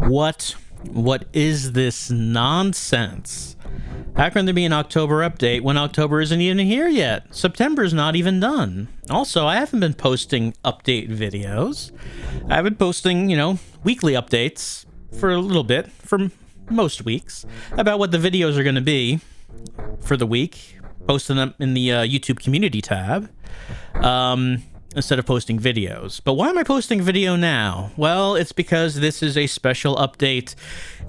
What is this nonsense? How can there be an October update when October isn't even here yet? September's not even done. Also, I haven't been posting update videos. I've been posting, weekly updates for a little bit, for most weeks, about what the videos are going to be for the week, posting them in the YouTube community tab, instead of posting videos. But why am I posting video now? Well, it's because this is a special update.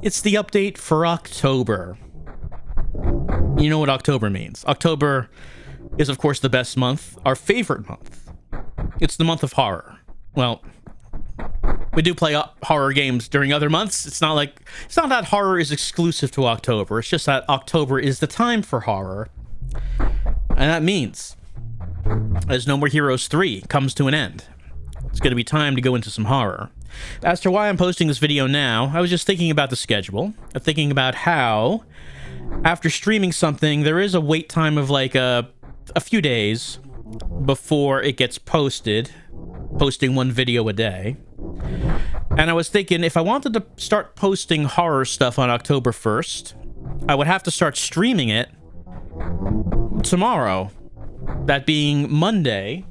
It's the update for October. You know what October means. October is, of course, the best month, our favorite month. It's the month of horror. Well, we do play horror games during other months. It's not that horror is exclusive to October. It's just that October is the time for horror. And that means, as No More Heroes 3 comes to an end, it's going to be time to go into some horror. As to why I'm posting this video now, I was just thinking about the schedule, thinking about how, after streaming something, there is a wait time of like a few days before it gets posted, posting one video a day. And I was thinking, if I wanted to start posting horror stuff on October 1st, I would have to start streaming it tomorrow. That being Monday,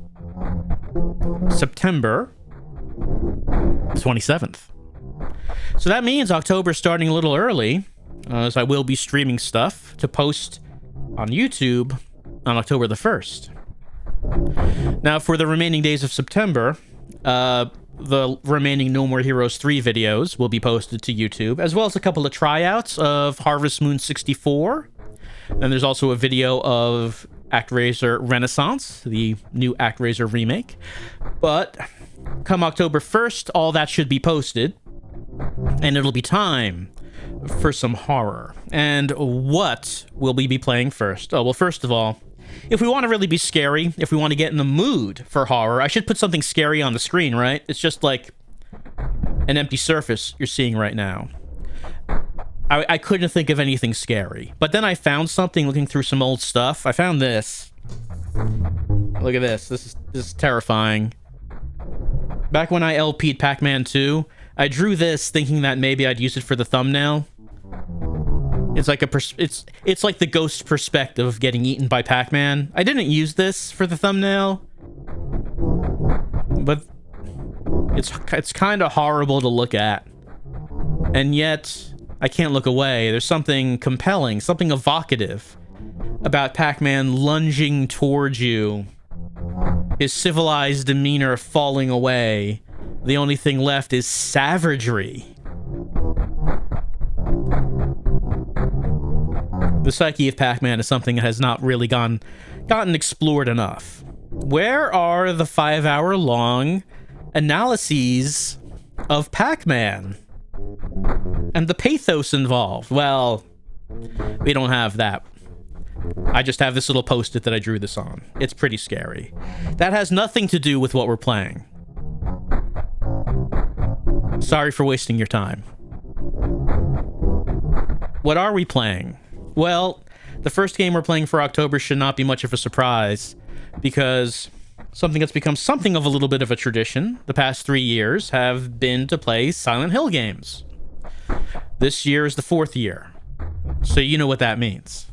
September 27th. So that means October's starting a little early, as I will be streaming stuff to post on YouTube on October the 1st. Now, for the remaining days of September, the remaining No More Heroes 3 videos will be posted to YouTube, as well as a couple of tryouts of Harvest Moon 64. And there's also a video of ActRaiser Renaissance, the new ActRaiser remake. But come October 1st, all that should be posted, and it'll be time for some horror. And what will we be playing first? Oh, well, first of all, if we want to really be scary, if we want to get in the mood for horror, I should put something scary on the screen, right? It's just like an empty surface you're seeing right now. I couldn't think of anything scary. But then I found something looking through some old stuff. I found this. Look at this. This is terrifying. Back when I LP'd Pac-Man 2, I drew this thinking that maybe I'd use it for the thumbnail. It's like it's like the ghost perspective of getting eaten by Pac-Man. I didn't use this for the thumbnail, but it's kind of horrible to look at. And yet, I can't look away. There's something compelling, something evocative about Pac-Man lunging towards you, his civilized demeanor falling away. The only thing left is savagery. The psyche of Pac-Man is something that has not really gotten explored enough. Where are the 5-hour-long analyses of Pac-Man? And the pathos involved? Well, we don't have that. I just have this little post-it that I drew this on. It's pretty scary. That has nothing to do with what we're playing. Sorry for wasting your time. What are we playing? Well, the first game we're playing for October should not be much of a surprise, because something that's become something of a little bit of a tradition the past 3 years have been to play Silent Hill games. This year is the 4th year, so you know what that means.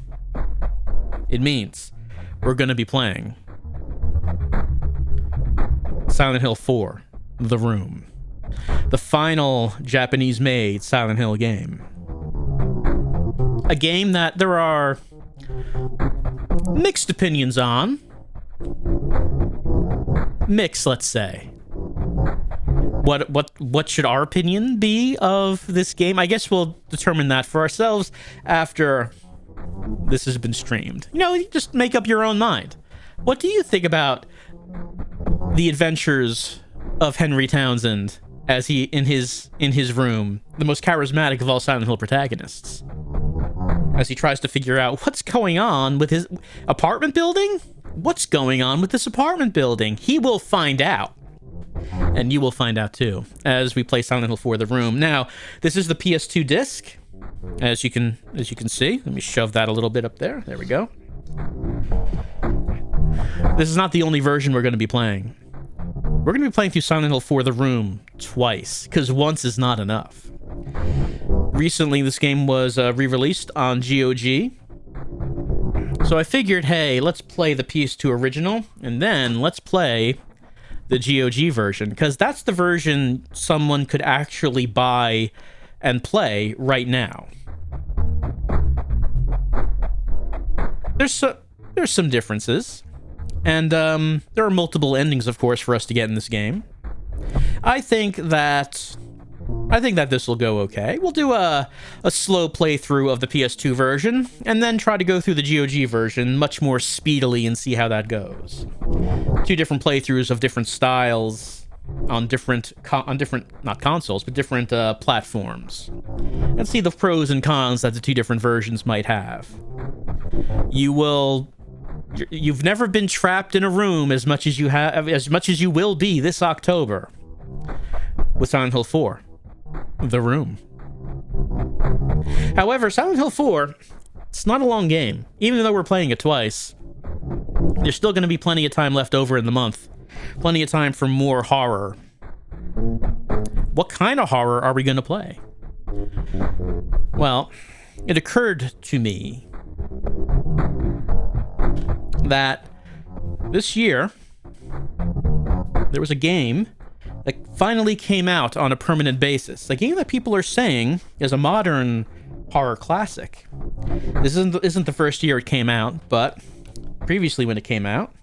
It means we're going to be playing Silent Hill 4, The Room, the final Japanese-made Silent Hill game. A game that there are mixed opinions on. Mixed, let's say. What should our opinion be of this game? I guess we'll determine that for ourselves after this has been streamed. You just make up your own mind. What do you think about the adventures of Henry Townsend as he in his room, the most charismatic of all Silent Hill protagonists, as he tries to figure out what's going on with his apartment building? What's going on with this apartment building? He will find out. And you will find out too, as we play Silent Hill 4 The Room. Now, this is the PS2 disc, as you can see. Let me shove that a little bit up there. There we go. This is not the only version we're going to be playing. We're going to be playing through Silent Hill 4 The Room twice, because once is not enough. Recently, this game was re-released on GOG. So I figured, hey, let's play the PS2 original, and then let's play the GOG version, because that's the version someone could actually buy and play right now. There's some differences, and there are multiple endings, of course, for us to get in this game. I think that this will go okay. We'll do a slow playthrough of the PS2 version, and then try to go through the GOG version much more speedily and see how that goes. Two different playthroughs of different styles on different not consoles, but different platforms, and see the pros and cons that the two different versions might have. You've never been trapped in a room as much as you will be this October with Silent Hill 4. The Room. However, Silent Hill 4, it's not a long game. Even though we're playing it twice, there's still going to be plenty of time left over in the month. Plenty of time for more horror. What kind of horror are we going to play? Well, it occurred to me that this year there was a game that finally came out on a permanent basis. A game that people are saying is a modern horror classic. This isn't the first year it came out, but previously when it came out,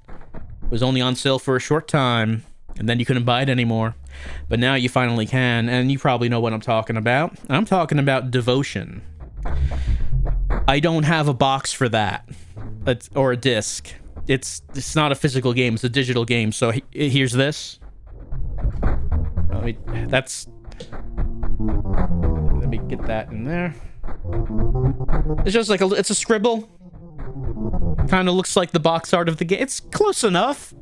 it was only on sale for a short time, and then you couldn't buy it anymore. But now you finally can, and you probably know what I'm talking about. I'm talking about Devotion. I don't have a box for that, or a disc. It's not a physical game, it's a digital game, so here's this. Let me get that in there. It's just like it's a scribble. Kind of looks like the box art of the game. It's close enough.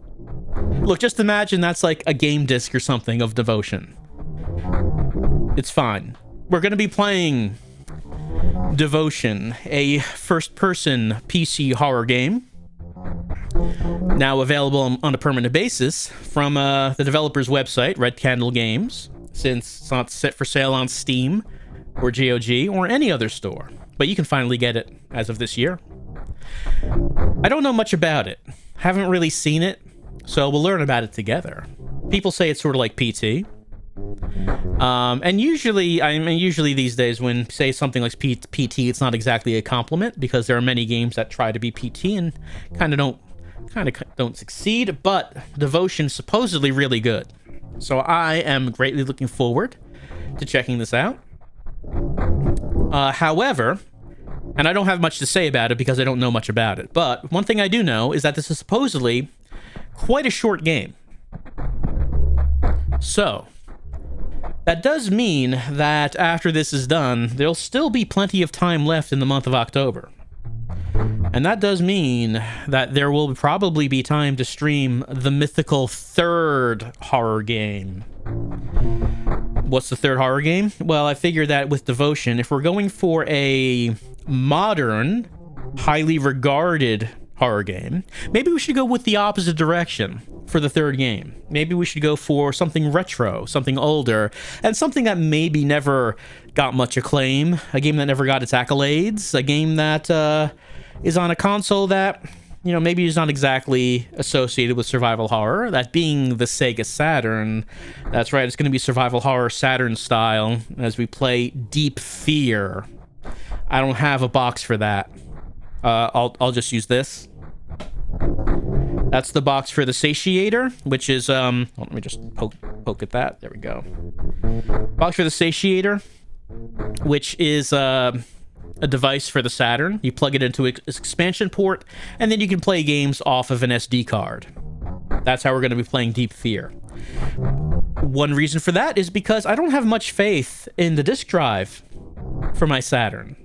Look, just imagine that's like a game disc or something of Devotion. It's fine. We're going to be playing Devotion, a first-person PC horror game. Now available on a permanent basis from the developer's website, Red Candle Games, since it's not set for sale on Steam or GOG or any other store. But you can finally get it as of this year. I don't know much about it. Haven't really seen it, so we'll learn about it together. People say it's sort of like PT. And usually these days when say something like PT, it's not exactly a compliment, because there are many games that try to be PT and kind of don't succeed, but Devotion's supposedly really good. So I am greatly looking forward to checking this out. However, and I don't have much to say about it because I don't know much about it, but one thing I do know is that this is supposedly quite a short game. So that does mean that after this is done, there'll still be plenty of time left in the month of October. And that does mean that there will probably be time to stream the mythical third horror game. What's the third horror game? Well, I figured that with Devotion, if we're going for a modern, highly regarded horror game, maybe we should go with the opposite direction for the third game. Maybe we should go for something retro, something older, and something that maybe never got much acclaim, a game that never got its accolades, a game that is on a console that, maybe is not exactly associated with survival horror, that being the Sega Saturn. That's right, it's going to be survival horror Saturn style as we play Deep Fear. I don't have a box for that. I'll just use this. That's the box for the Satiator, which is let me just poke at that. There we go. Box for the Satiator, which is a device for the Saturn. You plug it into its expansion port, and then you can play games off of an SD card. That's how we're going to be playing Deep Fear. One reason for that is because I don't have much faith in the disk drive for my Saturn.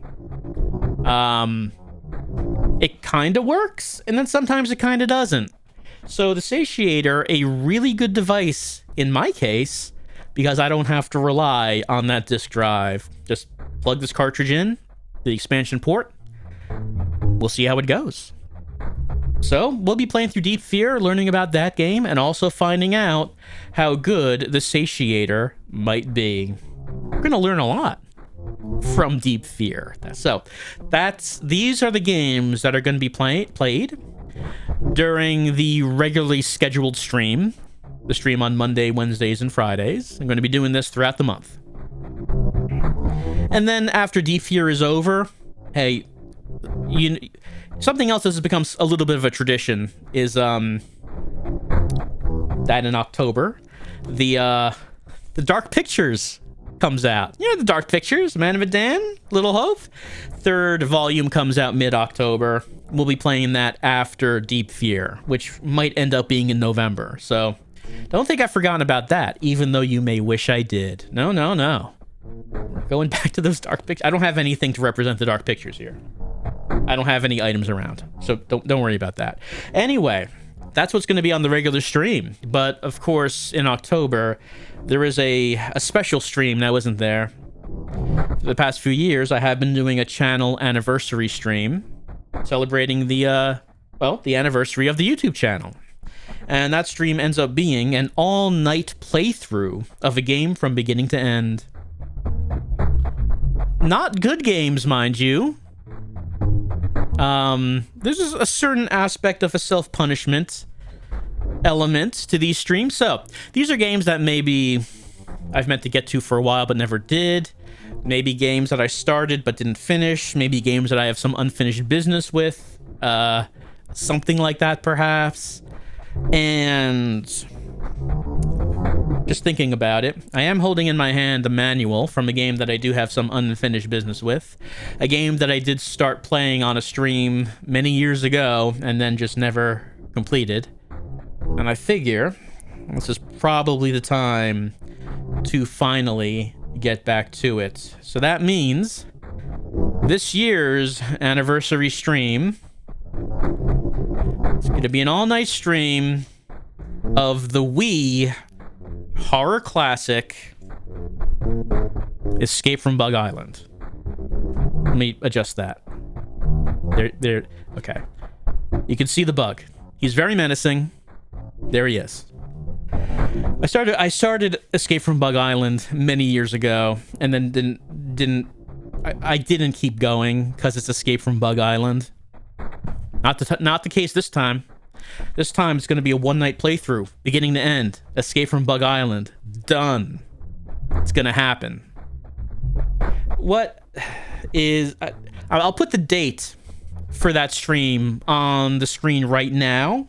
It kind of works, and then sometimes it kind of doesn't. So the Satiator, a really good device in my case, because I don't have to rely on that disk drive. Just plug this cartridge in, the expansion port. We'll see how it goes. So we'll be playing through Deep Fear, learning about that game, and also finding out how good the Satiator might be. We're going to learn a lot. from Deep Fear. So these are the games that are going to be played during the regularly scheduled stream. The stream on Monday, Wednesdays, and Fridays. I'm going to be doing this throughout the month. And then after Deep Fear is over, hey, something else that has become a little bit of a tradition is that in October, the Dark Pictures comes out. You know the Dark Pictures, Man of Medan, Little Hope. Third volume comes out mid-October. We'll be playing that after Deep Fear, which might end up being in November. So don't think I've forgotten about that, even though you may wish I did. No. We're going back to those Dark Pictures. I don't have anything to represent the Dark Pictures here. I don't have any items around, so don't worry about that. Anyway, that's what's going to be on the regular stream. But of course, in October, there is a special stream that wasn't there. For the past few years, I have been doing a channel anniversary stream celebrating the anniversary of the YouTube channel. And that stream ends up being an all-night playthrough of a game from beginning to end. Not good games, mind you. There's a certain aspect of a self-punishment element to these streams. So, these are games that maybe I've meant to get to for a while but never did. Maybe games that I started but didn't finish. Maybe games that I have some unfinished business with. Something like that, perhaps. And just thinking about it, I am holding in my hand the manual from a game that I do have some unfinished business with. A game that I did start playing on a stream many years ago and then just never completed. And I figure this is probably the time to finally get back to it. So that means this year's anniversary stream, it's going to be an all-night stream of the Wii horror classic Escape from Bug Island. Let me adjust that. There. Okay. You can see the bug. He's very menacing. There he is. I started Escape from Bug Island many years ago, and then didn't keep going because it's Escape from Bug Island. Not the case this time. This time it's going to be a one-night playthrough, beginning to end. Escape from Bug Island. Done. It's going to happen. I'll put the date for that stream on the screen right now.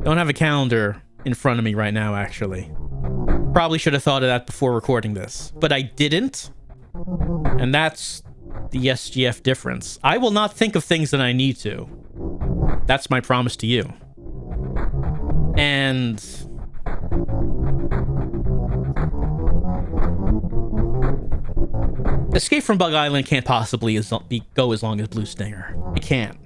Don't have a calendar in front of me right now, actually. Probably should have thought of that before recording this, but I didn't. And that's the SGF difference. I will not think of things that I need to. That's my promise to you. And Escape from Bug Island can't possibly go as long as Blue Stinger. It can't.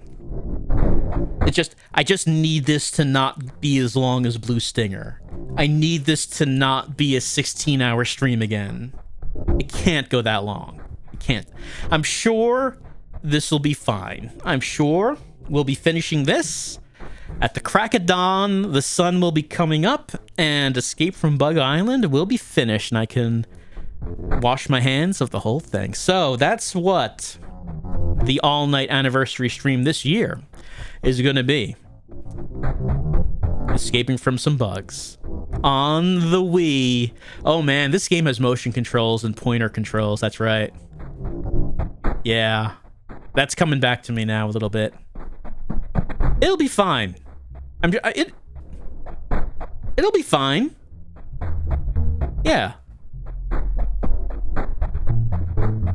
I just need this to not be as long as Blue Stinger. I need this to not be a 16-hour stream again. It can't go that long. It can't. I'm sure this will be fine. I'm sure we'll be finishing this. At the crack of dawn, the sun will be coming up, and Escape from Bug Island will be finished, and I can wash my hands of the whole thing. So that's what the all-night anniversary stream this year is going to be. Escaping from some bugs on the Wii. Oh man, this game has motion controls and pointer controls. That's right. Yeah, that's coming back to me now a little bit. It'll be fine. It'll be fine. Yeah.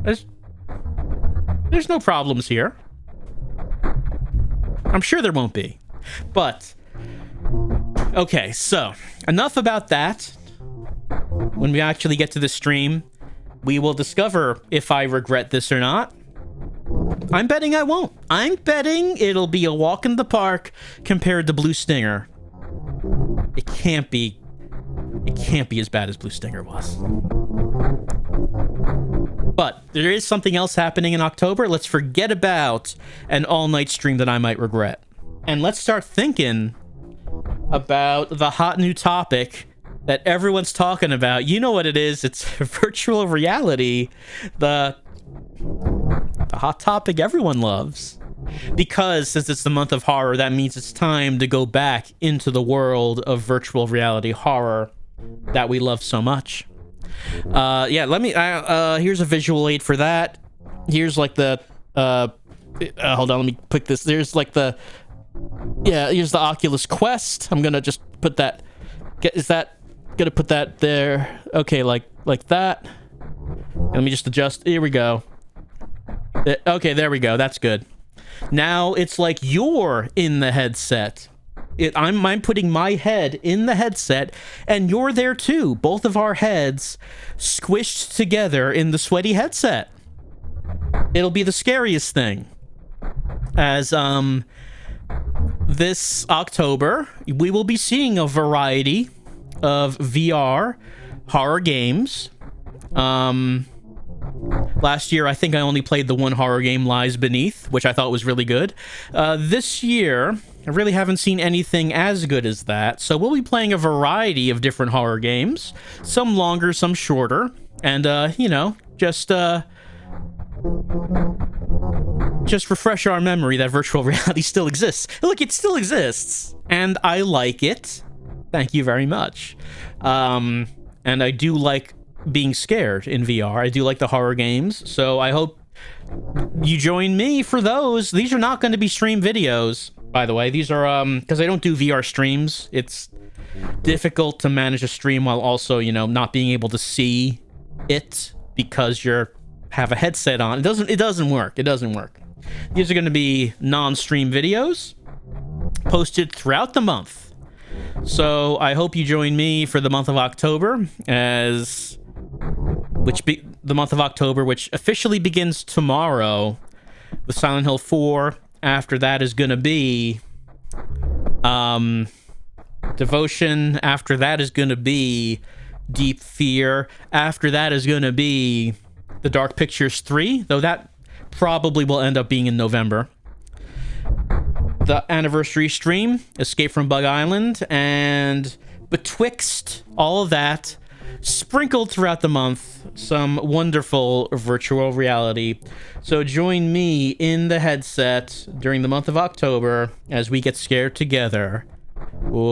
There's no problems here. I'm sure there won't be. But okay, so enough about that. When we actually get to the stream, we will discover if I regret this or not. I'm betting I won't. I'm betting it'll be a walk in the park compared to Blue Stinger. It can't be as bad as Blue Stinger was. But there is something else happening in October. Let's forget about an all-night stream that I might regret. And let's start thinking about the hot new topic that everyone's talking about. You know what it is. It's virtual reality, the hot topic everyone loves. Because since it's the month of horror, that means it's time to go back into the world of virtual reality horror that we love so much. Yeah, let me here's a visual aid for that. Here's like the hold on, let me pick this. There's like the here's the Oculus Quest. I'm gonna just put that. Gonna put that there? Okay, like that. Let me just adjust. Here we go. Okay, there we go. That's good. Now it's like you're in the headset. I'm putting my head in the headset, and you're there too. Both of our heads squished together in the sweaty headset. It'll be the scariest thing. As this October, we will be seeing a variety of VR horror games. Last year, I think I only played the one horror game, Lies Beneath, which I thought was really good. This year, I really haven't seen anything as good as that, so we'll be playing a variety of different horror games, some longer, some shorter, and, you know, just refresh our memory that virtual reality still exists. Look, it still exists, and I like it. Thank you very much. And I do like being scared in VR. I do like the horror games, so I hope you join me for those. These are not going to be stream videos, by the way. These are, because I don't do VR streams. It's difficult to manage a stream while also, you know, not being able to see it because you have a headset on. It doesn't work. It doesn't work. These are going to be non-stream videos posted throughout the month. So I hope you join me for the month of October, the month of October, which officially begins tomorrow with Silent Hill 4. After that is going to be Devotion. After that is going to be Deep Fear. After that is going to be The Dark Pictures 3, though that probably will end up being in November. The anniversary stream, Escape from Bug Island, and betwixt all of that, sprinkled throughout the month, some wonderful virtual reality. So join me in the headset during the month of October as we get scared together. Oh.